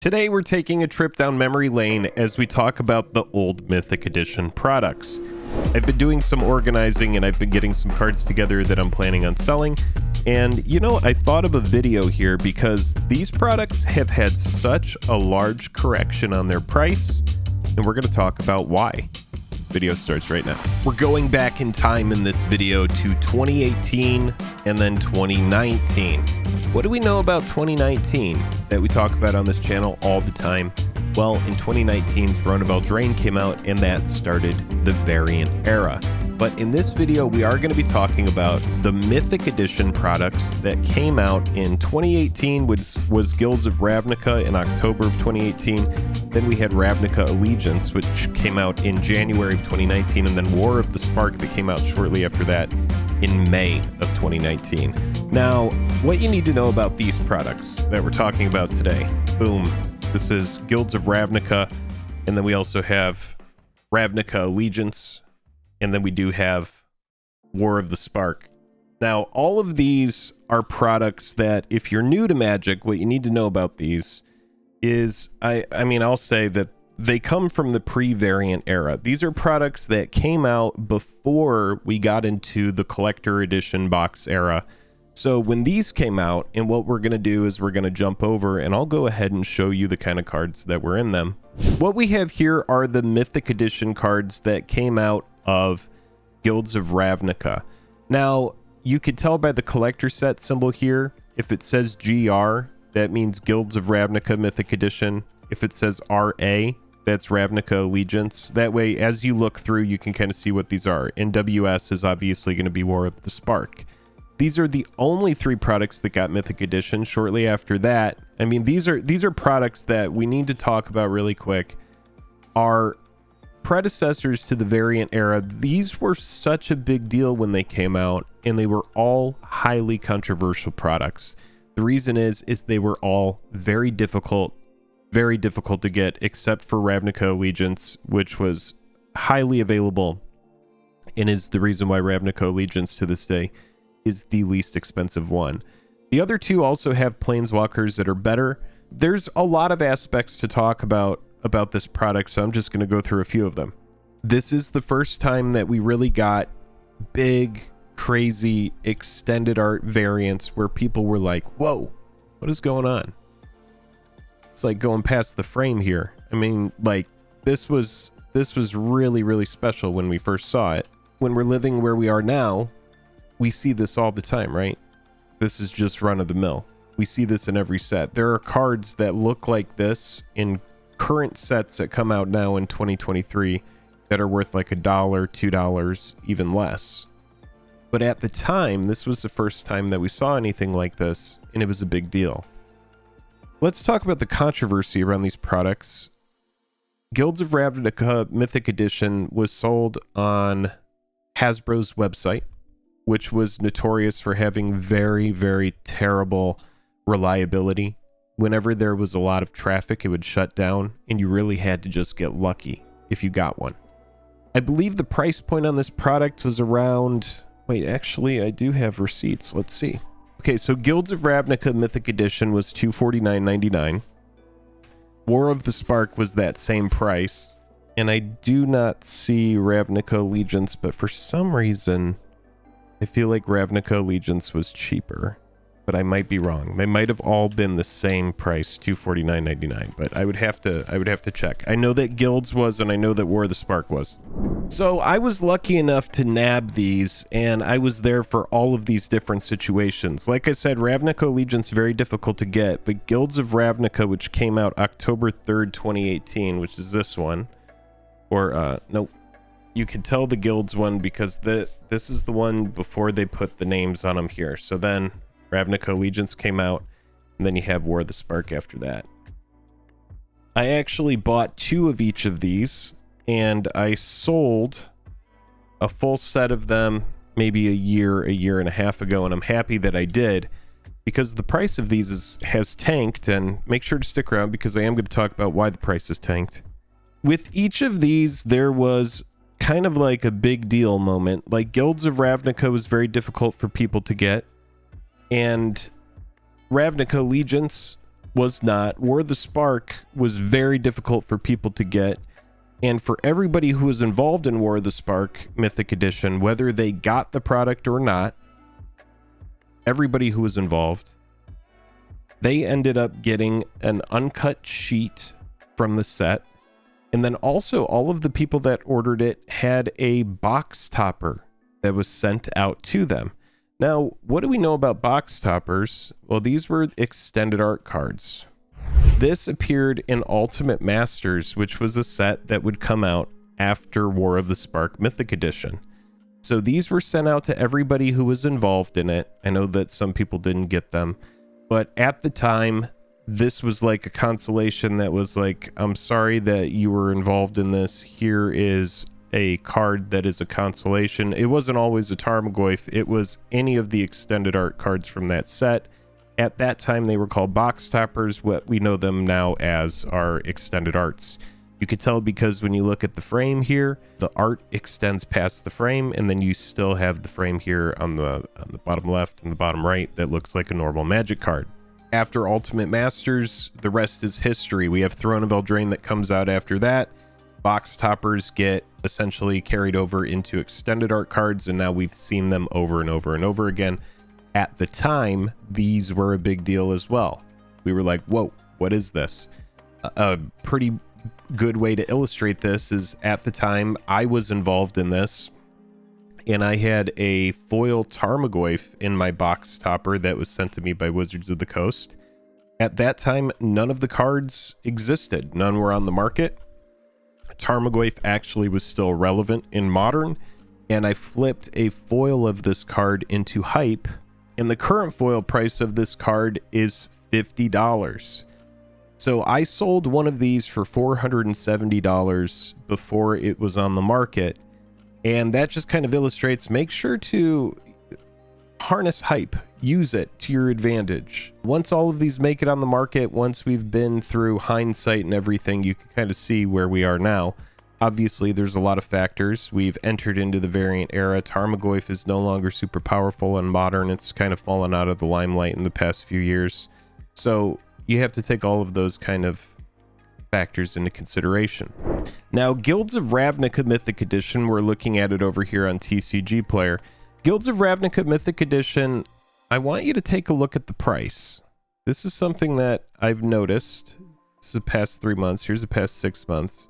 Today we're taking a trip down memory lane as we talk about the old Mythic Edition products. I've been doing some organizing and I've been getting some cards together that I'm planning on selling. And you know, I thought of a video here because these products have had such a large correction on their price, and we're going to talk about why. Video starts right now. We're going back in time in this video to 2018 and then 2019. What do we know about 2019 that we talk about on this channel all the time? Well, in 2019, Throne of Eldraine came out and that started the variant era. But in this video, we are going to be talking about the Mythic Edition products that came out in 2018, which was Guilds of Ravnica in October of 2018. Then we had Ravnica Allegiance, which came out in January of 2019, and then War of the Spark that came out shortly after that in May of 2019. Now, what you need to know about these products that we're talking about today. Boom. This is Guilds of Ravnica, and then we also have Ravnica Allegiance, and then we do have War of the Spark. Now, all of these are products that, if you're new to Magic, what you need to know about these is, I'll say that they come from the pre-variant era. These are products that came out before we got into the collector edition box era. So when these came out, and what we're going to do is we're going to jump over and I'll go ahead and show you the kind of cards that were in them. What we have here are the Mythic Edition cards that came out of Guilds of Ravnica. Now, you could tell by the collector set symbol here, if it says GR, that means Guilds of Ravnica Mythic Edition. If it says RA, that's Ravnica Allegiance. That way, as you look through, you can kind of see what these are. And WS is obviously going to be War of the Spark. These are the only three products that got Mythic Edition. Shortly after that, these are products that we need to talk about really quick. Are predecessors to the variant era. These were such a big deal when they came out, and they were all highly controversial products. The reason is they were all very difficult to get, except for Ravnica Allegiance, which was highly available and is the reason why Ravnica Allegiance to this day is the least expensive one. The other two also have planeswalkers that are better. There's a lot of aspects to talk about this product, so I'm just going to go through a few of them. This is the first time that we really got big, crazy, extended art variants where people were like, whoa, what is going on? It's like going past the frame here. This was really, really special when we first saw it. When we're living where we are now, we see this all the time, right? This is just run of the mill. We see this in every set. There are cards that look like this in current sets that come out now in 2023 that are worth like $1, $2, even less. But at the time, this was the first time that we saw anything like this, and it was a big deal. Let's talk about the controversy around these products. Guilds of Ravnica Mythic Edition was sold on Hasbro's website, which was notorious for having very, very terrible reliability. Whenever there was a lot of traffic, it would shut down, and you really had to just get lucky if you got one. I believe the price point on this product was around... Wait, actually, I do have receipts. Let's see. Okay, so Guilds of Ravnica Mythic Edition was $249.99. War of the Spark was that same price. And I do not see Ravnica Allegiance, but for some reason, I feel like Ravnica Allegiance was cheaper. But I might be wrong. They might have all been the same price, $249.99, but I would have to check. I know that Guilds was, and I know that War of the Spark was. So I was lucky enough to nab these, and I was there for all of these different situations. Like I said, Ravnica Allegiance very difficult to get, but Guilds of Ravnica, which came out October 3rd, 2018, which is this one, or nope. You can tell the Guilds one because this is the one before they put the names on them here. So then Ravnica Allegiance came out, and then you have War of the Spark after that. I actually bought 2 of each of these, and I sold a full set of them maybe a year and a half ago, and I'm happy that I did, because the price of these has tanked, and make sure to stick around because I am going to talk about why the price has tanked. With each of these, there was kind of like a big deal moment. Like Guilds of Ravnica was very difficult for people to get, and Ravnica Allegiance was not. War of the Spark was very difficult for people to get. And for everybody who was involved in War of the Spark Mythic Edition, whether they got the product or not, everybody who was involved, they ended up getting an uncut sheet from the set. And then also all of the people that ordered it had a box topper that was sent out to them. Now, what do we know about box toppers? Well, these were extended art cards. This appeared in Ultimate Masters, which was a set that would come out after War of the Spark Mythic Edition. So these were sent out to everybody who was involved in it. I know that some people didn't get them, but at the time, this was like a consolation that was like, I'm sorry that you were involved in this. Here is a card that is a consolation. It wasn't always a Tarmogoyf. It was any of the extended art cards from that set. At that time, they were called box toppers. What we know them now as are extended arts. You could tell because when you look at the frame here, the art extends past the frame, and then you still have the frame here on the bottom left and the bottom right that looks like a normal Magic card. After Ultimate Masters, the rest is history. We have Throne of Eldraine that comes out after that. Box toppers get essentially carried over into extended art cards, and now we've seen them over and over and over again. At the time, these were a big deal as well. We were like, whoa, what is this? A pretty good way to illustrate this is at the time I was involved in this, and I had a foil Tarmogoyf in my box topper that was sent to me by Wizards of the Coast. At that time, none of the cards existed. None were on the market. Tarmogoyf actually was still relevant in Modern, and I flipped a foil of this card into Hype, and the current foil price of this card is $50. So I sold one of these for $470 before it was on the market, and that just kind of illustrates, make sure to harness hype, use it to your advantage. Once all of these make it on the market, once we've been through hindsight and everything, you can kind of see where we are now. Obviously, there's a lot of factors. We've entered into the variant era. Tarmogoyf is no longer super powerful and Modern. It's kind of fallen out of the limelight in the past few years. So you have to take all of those kind of factors into consideration. Now, Guilds of Ravnica Mythic Edition, we're looking at it over here on TCG Player. Guilds of Ravnica Mythic Edition, I want you to take a look at the price. This is something that I've noticed. This is the past 3 months. Here's the past 6 months.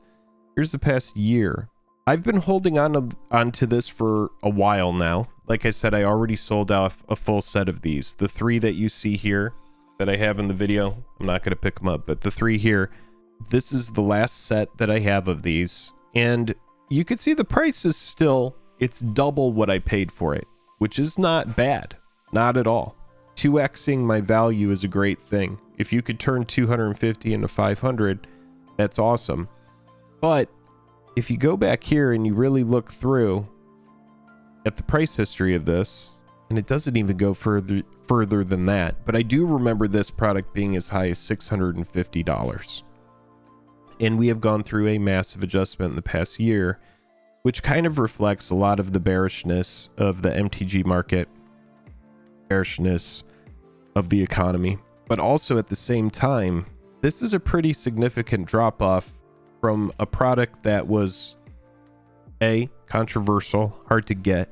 Here's the past year. I've been holding onto this for a while now. Like I said, I already sold off a full set of these. The 3 that you see here that I have in the video, I'm not going to pick them up, but the 3 here, this is the last set that I have of these. And you can see the price is still, it's double what I paid for it, which is not bad. Not at all. 2xing my value is a great thing. If you could turn 250 into 500, that's awesome. But if you go back here and you really look through at the price history of this, and it doesn't even go further than that, but I do remember this product being as high as $650. And we have gone through a massive adjustment in the past year, which kind of reflects a lot of the bearishness of the MTG market, bearishness of the economy. But also at the same time, this is a pretty significant drop-off from a product that was controversial, hard to get.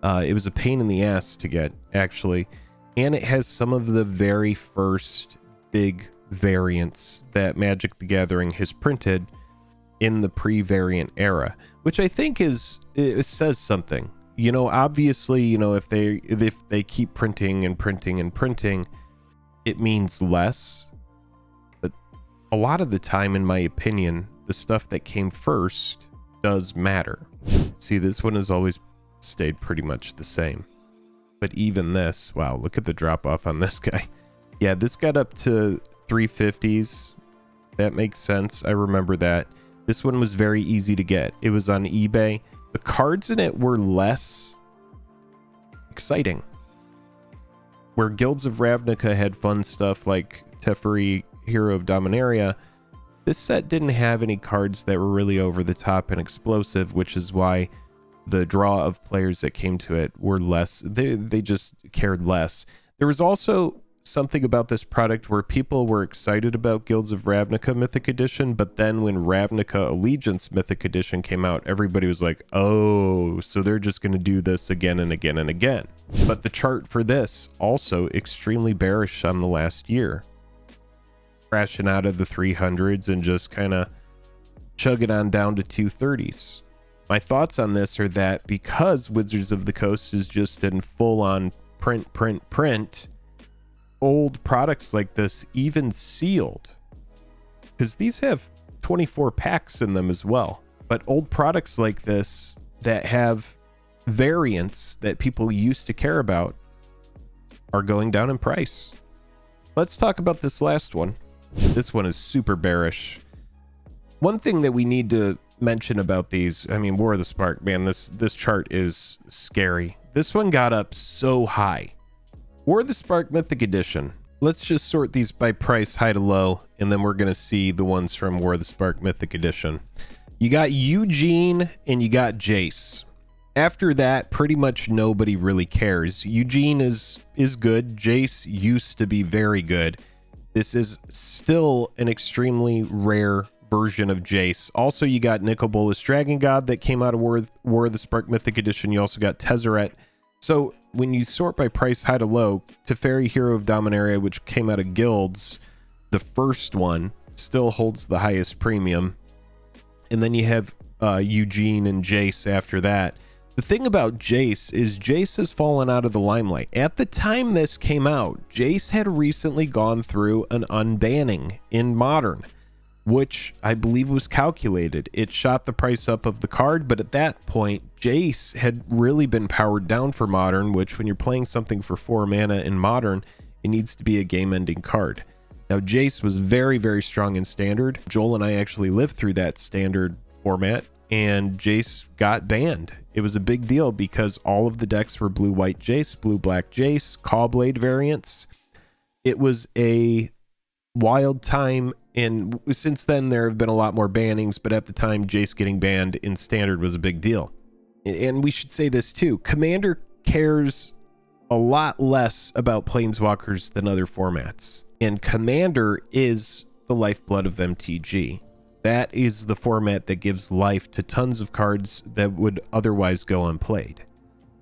It was a pain in the ass to get, actually. And it has some of the very first big variants that Magic the Gathering has printed in the pre-variant era, which I think it says something. You know, obviously, you know, if they keep printing and printing and printing, it means less. But a lot of the time, in my opinion, the stuff that came first does matter. See, this one has always stayed pretty much the same. But even this, wow, look at the drop off on this guy. Yeah, this got up to 350s. That makes sense. I remember that. This one was very easy to get. It was on eBay. The cards in it were less exciting. Where Guilds of Ravnica had fun stuff like Teferi, Hero of Dominaria, this set didn't have any cards that were really over the top and explosive, which is why the draw of players that came to it were less. They just cared less. There was also something about this product where people were excited about Guilds of Ravnica Mythic Edition, but then when Ravnica Allegiance Mythic Edition came out, everybody was like, oh, so they're just going to do this again and again and again. But the chart for this also extremely bearish on the last year, crashing out of the 300s and just kind of chugging on down to 230s. My thoughts on this are that because Wizards of the Coast is just in full-on print, old products like this, even sealed, because these have 24 packs in them as well, but old products like this that have variants that people used to care about are going down in price. Let's talk about this last one. This one is super bearish. One thing that we need to mention about these, I mean, War of the Spark, man, this chart is scary. This one got up so high. War of the Spark Mythic Edition. Let's just sort these by price, high to low, and then we're going to see the ones from War of the Spark Mythic Edition. You got Eugene and you got Jace. After that, pretty much nobody really cares. Eugene is good. Jace used to be very good. This is still an extremely rare version of Jace. Also, you got Nicol Bolas Dragon God that came out of War of the Spark Mythic Edition. You also got Tezzeret. So when you sort by price high to low, Teferi Hero of Dominaria, which came out of Guilds, the first one, still holds the highest premium. And then you have Eugene and Jace after that. The thing about Jace is Jace has fallen out of the limelight. At the time this came out, Jace had recently gone through an unbanning in Modern, which I believe was calculated. It shot the price up of the card, but at that point, Jace had really been powered down for Modern, which when you're playing something for 4 mana in Modern, it needs to be a game-ending card. Now, Jace was very, very strong in Standard. Joel and I actually lived through that Standard format, and Jace got banned. It was a big deal because all of the decks were blue-white Jace, blue-black Jace, Cawblade variants. It was a wild time, and since then there have been a lot more bannings, but at the time Jace getting banned in Standard was a big deal. And we should say this too, Commander cares a lot less about Planeswalkers than other formats, and Commander is the lifeblood of MTG. That is the format that gives life to tons of cards that would otherwise go unplayed.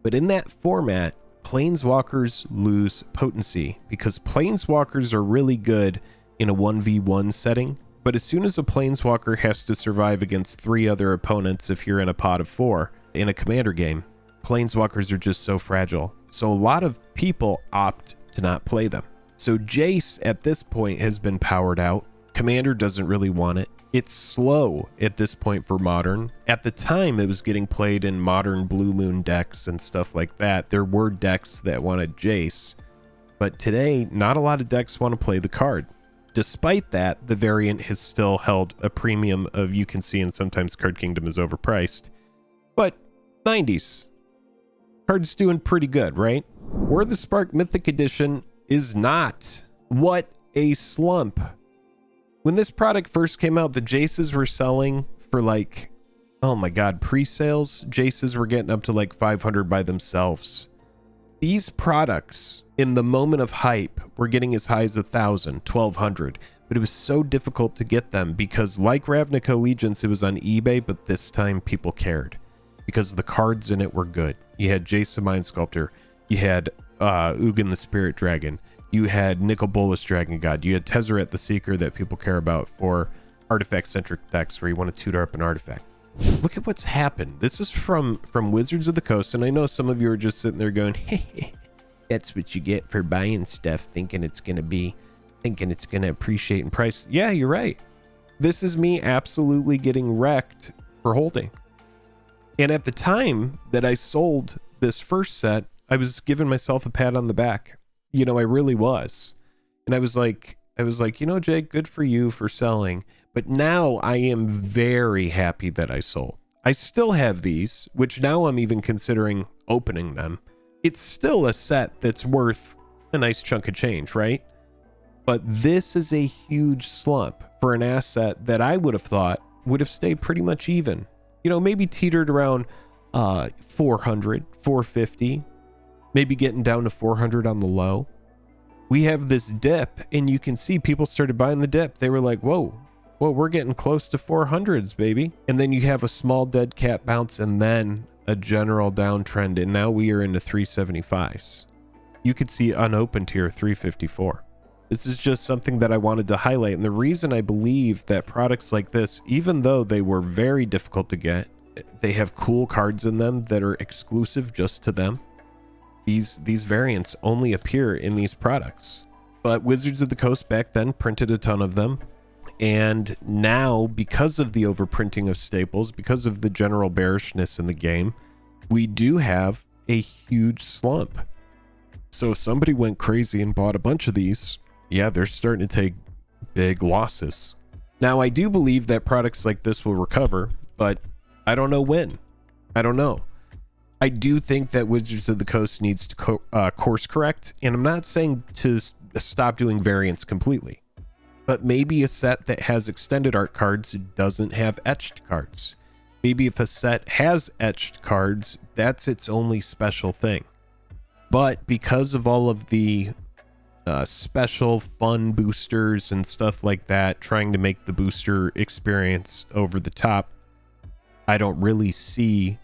But in that format, Planeswalkers lose potency because Planeswalkers are really good in a 1v1 setting, but as soon as a Planeswalker has to survive against 3 other opponents, if you're in a pot of 4 in a Commander game, Planeswalkers are just so fragile. So a lot of people opt to not play them. So Jace at this point has been powered out. Commander doesn't really want it. It's slow at this point for Modern. At the time, it was getting played in Modern Blue Moon decks and stuff like that. There were decks that wanted Jace, but today, not a lot of decks want to play the card. Despite that, the variant has still held a premium of, you can see, and sometimes Card Kingdom is overpriced. But 90s. Card's doing pretty good, right? War of the Spark Mythic Edition is not. What a slump. When this product first came out, the Jaces were selling for like, oh my god, pre-sales, Jaces were getting up to like 500 by themselves. These products, in the moment of hype, were getting as high as 1,000, 1,200, but it was so difficult to get them because, like Ravnica Allegiance, it was on eBay, but this time people cared because the cards in it were good. You had Jace the Mind Sculptor, you had Ugin the Spirit Dragon, you had Nicol Bolas Dragon God, you had Tezzeret the Seeker that people care about for artifact-centric decks where you want to tutor up an artifact. Look at what's happened. This is from Wizards of the Coast, and I know some of you are just sitting there going, hey, that's what you get for buying stuff, thinking it's going to appreciate in price. Yeah, you're right. This is me absolutely getting wrecked for holding. And at the time that I sold this first set, I was giving myself a pat on the back. You know, I really was. And I was like, you know, Jake, good for you for selling. But now I am very happy that I sold. I still have these, which now I'm even considering opening them. It's still a set that's worth a nice chunk of change, right? But this is a huge slump for an asset that I would have thought would have stayed pretty much even. You know, maybe teetered around 400, 450, maybe getting down to 400 on the low. we have this dip, and you can see people started buying the dip. They were like, whoa, we're getting close to 400s, baby. And then you have a small dead cat bounce and then a general downtrend, and now we are into 375s. You could see unopened here 354. This is just something that I wanted to highlight, and the reason I believe that products like this, even though they were very difficult to get, they have cool cards in them that are exclusive just to them. These variants only appear in these products. But Wizards of the Coast back then printed a ton of them, and now, because of the overprinting of staples, because of the general bearishness in the game, we do have a huge slump. So if somebody went crazy and bought a bunch of these, yeah, they're starting to take big losses. Now, I do believe that products like this will recover, but I don't know when. I don't know. I do think that Wizards of the Coast needs to course correct, and I'm not saying to stop doing variants completely, but maybe a set that has extended art cards doesn't have etched cards. Maybe if a set has etched cards, that's its only special thing. But because of all of the special fun boosters and stuff like that, trying to make the booster experience over the top, I don't really see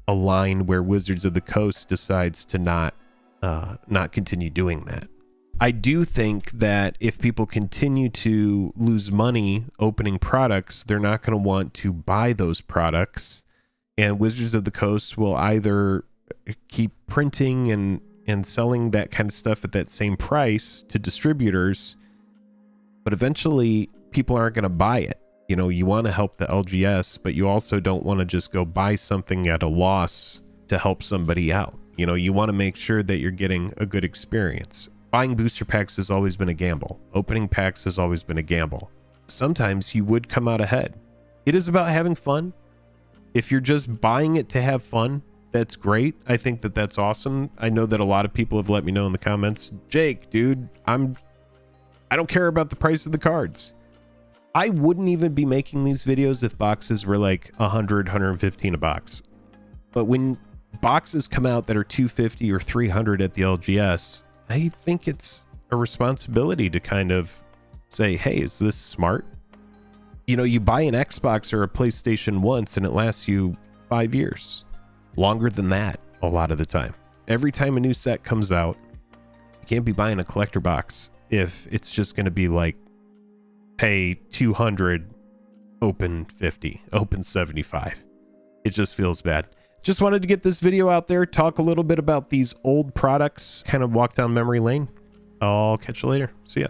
a line where Wizards of the Coast decides to not continue doing that. I do think that if people continue to lose money opening products, they're not going to want to buy those products, and Wizards of the Coast will either keep printing and selling that kind of stuff at that same price to distributors, but eventually people aren't going to buy it. You know, you want to help the LGS, but you also don't want to just go buy something at a loss to help somebody out. You know, you want to make sure that you're getting a good experience. Buying booster packs has always been a gamble. Opening packs has always been a gamble. Sometimes you would come out ahead. It is about having fun. If you're just buying it to have fun, that's great. I think that that's awesome. I know that a lot of people have let me know in the comments, Jake, dude, I don't care about the price of the cards. I wouldn't even be making these videos if boxes were like 100, 115 a box. But when boxes come out that are 250 or 300 at the LGS, I think it's a responsibility to kind of say, hey, is this smart? You know, you buy an Xbox or a PlayStation once and it lasts you 5 years. Longer than that a lot of the time. Every time a new set comes out, you can't be buying a collector box if it's just going to be like, pay 200, open 50, open 75. It just feels bad. Just wanted to get this video out there, talk a little bit about these old products, kind of walk down memory lane. I'll catch you later. See ya.